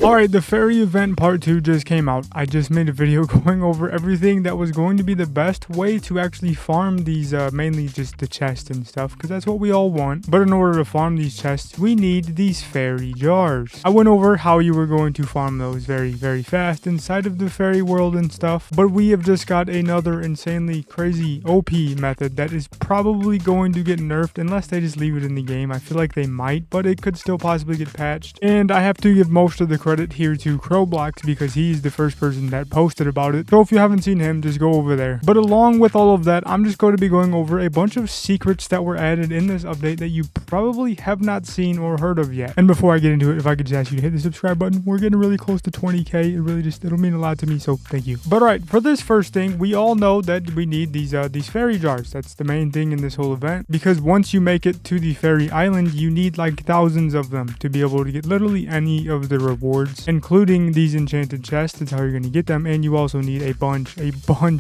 Alright, the fairy event part 2 just came out. I just made a video going over everything that was going to be the best way to actually farm these, mainly just the chests and stuff, because that's what we all want. But in order to farm these chests, we need these fairy jars. I went over how you were going to farm those very, very fast inside of the fairy world and stuff, but we have just got another insanely crazy OP method that is probably going to get nerfed unless they just leave it in the game. I feel like they might, but it could still possibly get patched. And I have to give most of the credit here to Crowblocks because he's the first person that posted about it. So if you haven't seen him, just go over there. But along with all of that, I'm just going to be going over a bunch of secrets that were added in this update that you probably have not seen or heard of yet. And before I get into it, if I could just ask you to hit the subscribe button, we're getting really close to 20k. It'll mean a lot to me, so thank you. But alright, for this first thing, we all know that we need these fairy jars. That's the main thing in this whole event, because once you make it to the fairy island, you need like thousands of them to be able to get literally any of the rewards, including these enchanted chests. That's how you're going to get them. And you also need a bunch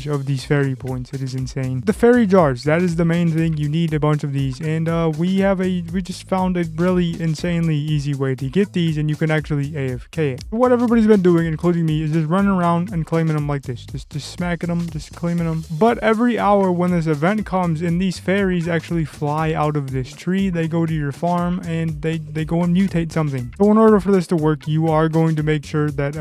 of these fairy points. It is insane. The fairy jars, that is the main thing. You need a bunch of these, and we just found a really insanely easy way to get these, and you can actually AFK it. What everybody's been doing, including me, is just running around and claiming them like this, just smacking them, just claiming them. But every hour when this event comes and these fairies actually fly out of this tree, they go to your farm and they go and mutate something. So in order for this to work, you are going to make sure that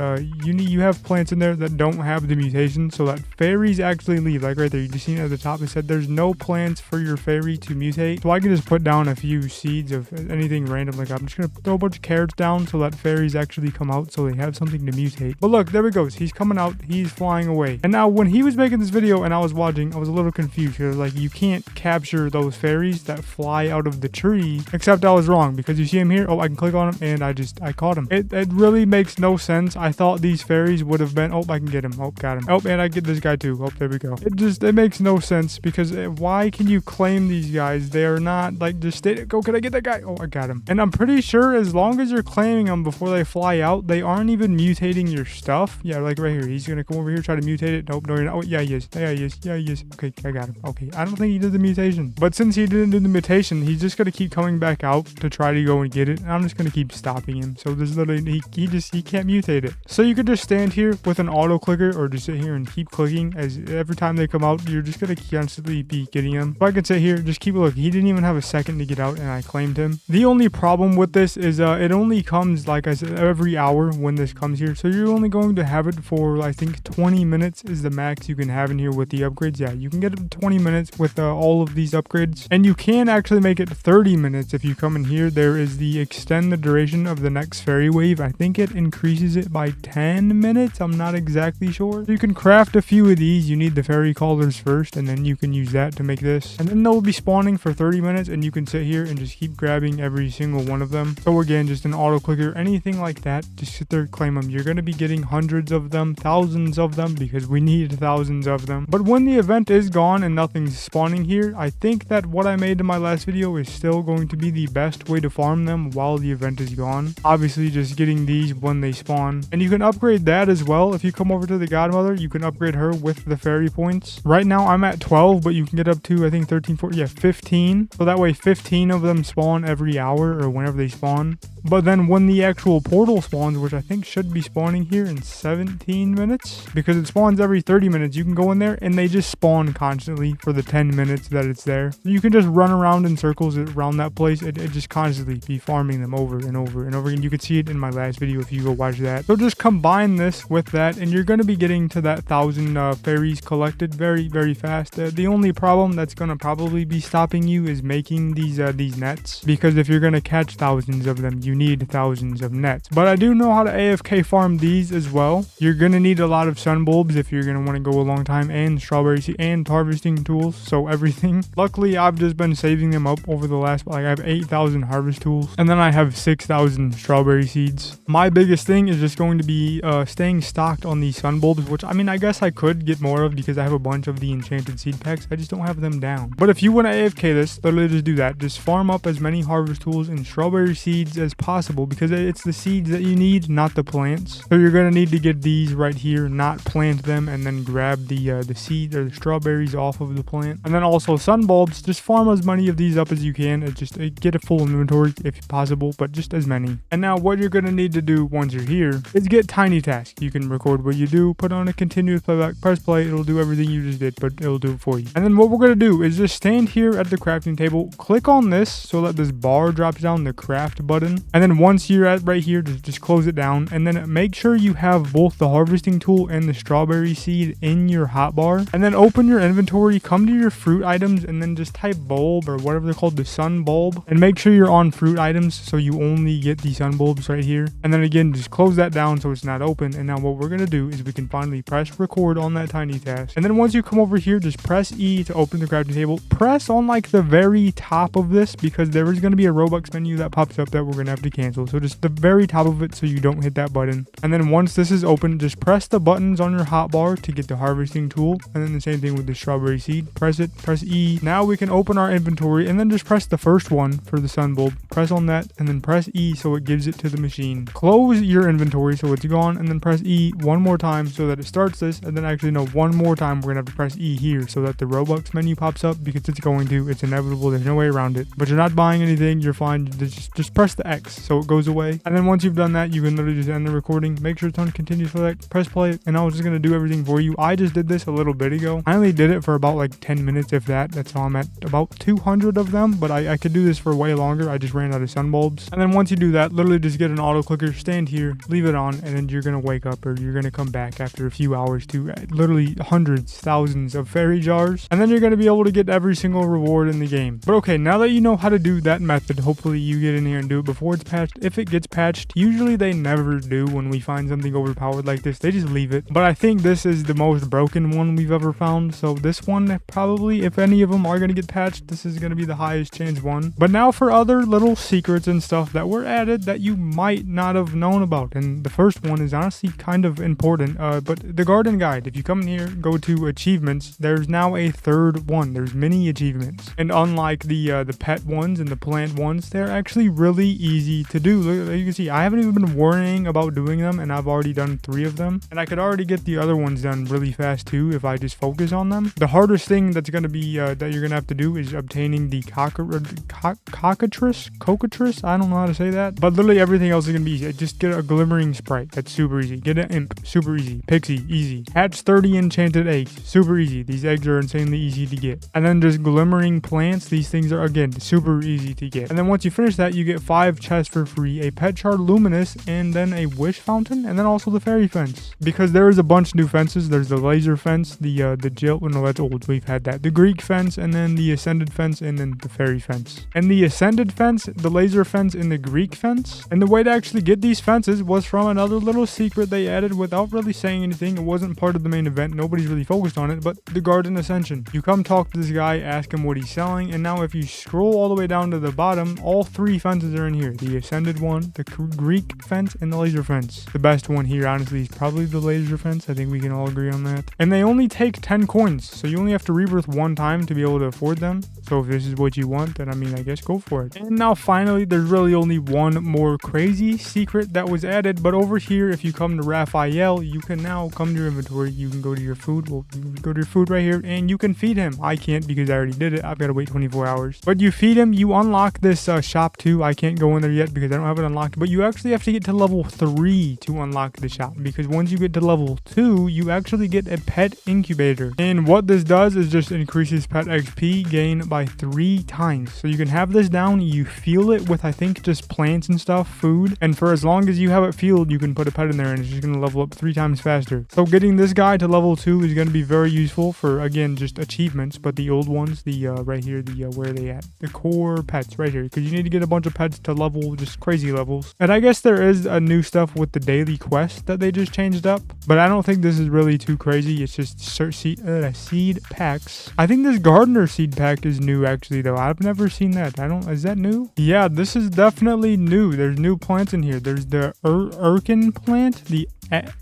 you have plants in there that don't have the mutation, so that fairies actually leave. Like right there, you just seen at the top, it said there's no plants for your fairy to mutate. So I can just put down a few seeds of anything random. Like I'm just gonna throw a bunch of carrots down so that fairies actually come out, so they have something to mutate. But look, there he goes. He's coming out. He's flying away. And now when he was making this video and I was watching, I was a little confused because like you can't capture those fairies that fly out of the tree. Except I was wrong, because you see him here. Oh, I can click on him and I caught him. It really makes no sense. I thought these fairies would have been, oh, I can get him. Oh, got him. Oh, and I get this guy too. Oh, there we go. It makes no sense, because why can you claim these guys? They are not like, just stay. Go, can I get that guy? Oh, I got him. And I'm pretty sure as long as you're claiming them before they fly out, they aren't even mutating your stuff. Yeah, like right here. He's gonna come over here, try to mutate it. Nope, no, you're not. Oh, yeah, he is. Yeah, he is. Yeah, he is. Okay, I got him. Okay, I don't think he did the mutation. But since he didn't do the mutation, he's just gonna keep coming back out to try to go and get it. And I'm just gonna keep stopping him. So there's literally, he can't mutate it. So you could just stand here with an auto clicker, or just sit here and keep clicking, as every time they come out, you're just gonna constantly be getting them. So I could sit here, just keep a look. He didn't even have a second to get out, and I claimed him. The only problem with this is it only comes, like I said, every hour when this comes here. So you're only going to have it for, I think, 20 minutes is the max you can have in here with the upgrades. Yeah, you can get it to 20 minutes with all of these upgrades, and you can actually make it 30 minutes if you come in here. There is the extend the duration of the next fairy wave. I think it increases it by 10 minutes. I'm not exactly sure. You can craft a few of these. You need the fairy collars first, and then you can use that to make this, and then they'll be spawning for 30 minutes, and you can sit here and just keep grabbing every single one of them. So again, just an auto clicker, anything like that, just sit there, claim them. You're going to be getting hundreds of them, thousands of them, because we need thousands of them. But when the event is gone and nothing's spawning here, I think that what I made in my last video is still going to be the best way to farm them while the event is gone. Obviously, just getting these when they spawn, and you can upgrade that as well. If you come over to the godmother, you can upgrade her with the fairy points. Right now I'm at 12, but you can get up to, I think, 13, 14, yeah, 15. So that way 15 of them spawn every hour or whenever they spawn. But then when the actual portal spawns, which I think should be spawning here in 17 minutes, because it spawns every 30 minutes, you can go in there and they just spawn constantly for the 10 minutes that it's there. You can just run around in circles around that place and just constantly be farming them over and over and over again. You could see it in my last video if you go watch that. So just combine this with that, and you're going to be getting to that 1,000 fairies collected very, very fast. The only problem that's going to probably be stopping you is making these nets, because if you're going to catch thousands of them, you need thousands of nets. But I do know how to AFK farm these as well. You're going to need a lot of sun bulbs if you're going to want to go a long time, and strawberry seed and harvesting tools, so everything. Luckily, I've just been saving them up over the last, like, I have 8,000 harvest tools, and then I have 6,000 strawberry seeds. My biggest thing is just going to be staying stocked on these sun bulbs, which, I mean, I guess I could get more of because I have a bunch of the enchanted seed packs. I just don't have them down. But if you want to AFK this, literally just do that. Just farm up as many harvest tools and strawberry seeds as possible, because it's the seeds that you need, not the plants. So you're going to need to get these right here, not plant them and then grab the seed or the strawberries off of the plant. And then also sun bulbs, just farm as many of these up as you can, and just get a full inventory if possible, but just as many. And now what you're going to need to do once you're here is get tiny tasks. You can record what you do, put on a continuous playback, press play, it'll do everything you just did, but it'll do it for you. And then what we're going to do is just stand here at the crafting table, click on this so that this bar drops down, the craft button. And then once you're at right here, just close it down. And then make sure you have both the harvesting tool and the strawberry seed in your hotbar. And then open your inventory, come to your fruit items, and then just type bulb or whatever they're called, the sun bulb. And make sure you're on fruit items so you only get the sun bulbs right here. And then again, just close that down so it's not open. And now what we're going to do is we can finally press record on that tiny task. And then once you come over here, just press E to open the crafting table. Press on like the very top of this because there is going to be a Robux menu that pops up that we're going to have to cancel. So just the very top of it so you don't hit that button. And then once this is open, just press the buttons on your hotbar to get the harvesting tool. And then the same thing with the strawberry seed. Press it, press E. Now we can open our inventory and then just press the first one for the sun bulb. Press on that and then press E so it gives it to the machine. Close your inventory so it's gone and then press E one more time so that it starts this. And then actually no, one more time we're going to have to press E here so that the Robux menu pops up because it's going to. It's inevitable. There's no way around it. But you're not buying anything. You're fine. Just press the X so it goes away. And then once you've done that, you can literally just end the recording. Make sure it's on continue select. Press play. And I was just going to do everything for you. I just did this a little bit ago. I only did it for about like 10 minutes if that. That's how I'm at about 200 of them. But I could do this for way longer. I just ran out of sun bulbs. And then once you do that, literally just get an auto clicker, stand here, leave it on, and then you're going to wake up or you're going to come back after a few hours to literally hundreds, thousands of fairy jars. And then you're going to be able to get every single reward in the game. But okay, now that you know how to do that method, hopefully you get in here and do it before it's patched. If it gets patched, usually they never do when we find something overpowered like this. They just leave it. But I think this is the most broken one we've ever found. So this one probably, if any of them are going to get patched, this is going to be the highest chance one. But now for other little secrets and stuff that were added that you might not have known about. And the first one is honestly kind of important. But the garden guide, if you come in here, go to achievements, there's now a third one. There's mini achievements. And unlike the pet ones and the plant ones, they're actually really easy to do. Look, you can see I haven't even been worrying about doing them and I've already done 3 of them. And I could already get the other ones done really fast too if I just focus on them. The hardest thing that's going to be that you're going to have to do is obtaining the cocatrice. I don't know how to say that. But literally everything else is going to be easy. Just get a glimmering sprite. That's super easy. Get an imp. Super easy. Pixie. Easy. Hatch 30 enchanted eggs. Super easy. These eggs are insanely easy to get. And then just glimmering plants. These things are, again, super easy to get. And then once you finish that, you get 5 chests for free, a pet shard luminous, and then a wish fountain, and then also the fairy fence. Because there is a bunch of new fences. There's the laser fence, the jail, no, that's old. We've had that. The Greek fence, and then the ascended fence, and then the fairy fence. And the ascended fence, the laser fence, and the Greek fence. And the way to actually get these fences was from another little secret they added without really saying anything. It wasn't part of the main event. Nobody's really focused on it, but the garden ascension. You come talk to this guy, ask him what he's selling, and now if you scroll all the way down to the bottom, all 3 fences are in here. The ascended one, the Greek fence, and the laser fence. The best one here, honestly, is probably the laser fence. I think we can all agree on that. And they only take 10 coins, so you only have to rebirth 1 time to be able to afford them. So if this is what you want, then I mean, I guess go for it. And now finally, there's really only one more crazy secret that was added, but over here, if you come to Raphael, you can now come to your inventory. You can go to your food. Well, you go to your food right here, and you can feed him. I can't because I already did it. I've got to wait 24 hours. But you feed him, you unlock this shop too. I can't go in there yet because I don't have it unlocked, but you actually have to get to level 3 to unlock the shop, because once you get to level 2, you actually get a pet incubator. And what this does is just increases pet XP gain by 3 times. So you can have this down, you fuel it with, I think, just plants and stuff, food, and for as long as you have it fueled, you can put a pet in there and it's just going to level up 3 times faster. So getting this guy to level 2 is going to be very useful for, again, just achievements, but the old ones, the right here, the where are they at? The core pets right here, because you need to get a bunch of pets to level just crazy levels. And I guess there is a new stuff with the daily quest that they just changed up, but I don't think this is really too crazy. It's just seed packs. I think this gardener seed pack is new actually though. I've never seen that. Is that new? Yeah, this is definitely new. There's new plants in here. There's the Urkin plant, the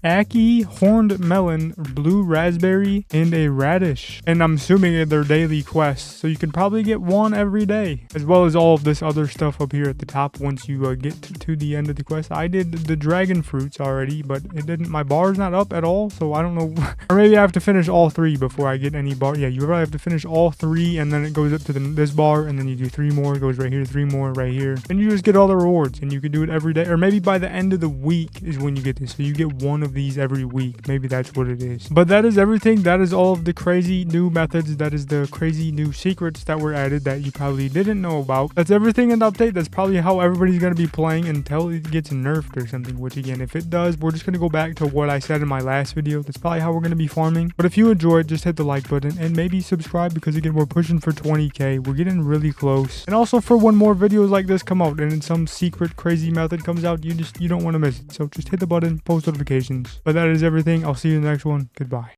Aki, horned melon, blue raspberry, and a radish. And I'm assuming they're daily quests, so you can probably get 1 every day, as well as all of this other stuff up here at the top once you get to the end of the quest. I did the dragon fruits already, but it didn't. My bar's not up at all, so I don't know. Or maybe I have to finish all 3 before I get any bar. Yeah, you probably have to finish all 3, and then it goes up to this bar, and then you do 3 more, it goes right here, 3 more right here, and you just get all the rewards, and you can do it every day. Or maybe by the end of the week is when you get this, so you get 1 of these every week. Maybe that's what it is. But that is everything. That is all of the crazy new methods. That is the crazy new secrets that were added that you probably didn't know about. That's everything in the update. That's probably how everybody's going to be playing until it gets nerfed or something, which again, if it does, we're just going to go back to what I said in my last video. That's probably how we're going to be farming. But if you enjoyed, just hit the like button and maybe subscribe, because again, we're pushing for 20k. We're getting really close. And also, for when more videos like this come out and then some secret crazy method comes out, you don't want to miss it. So just hit the button, post notifications. But that is everything. I'll see you in the next one. Goodbye.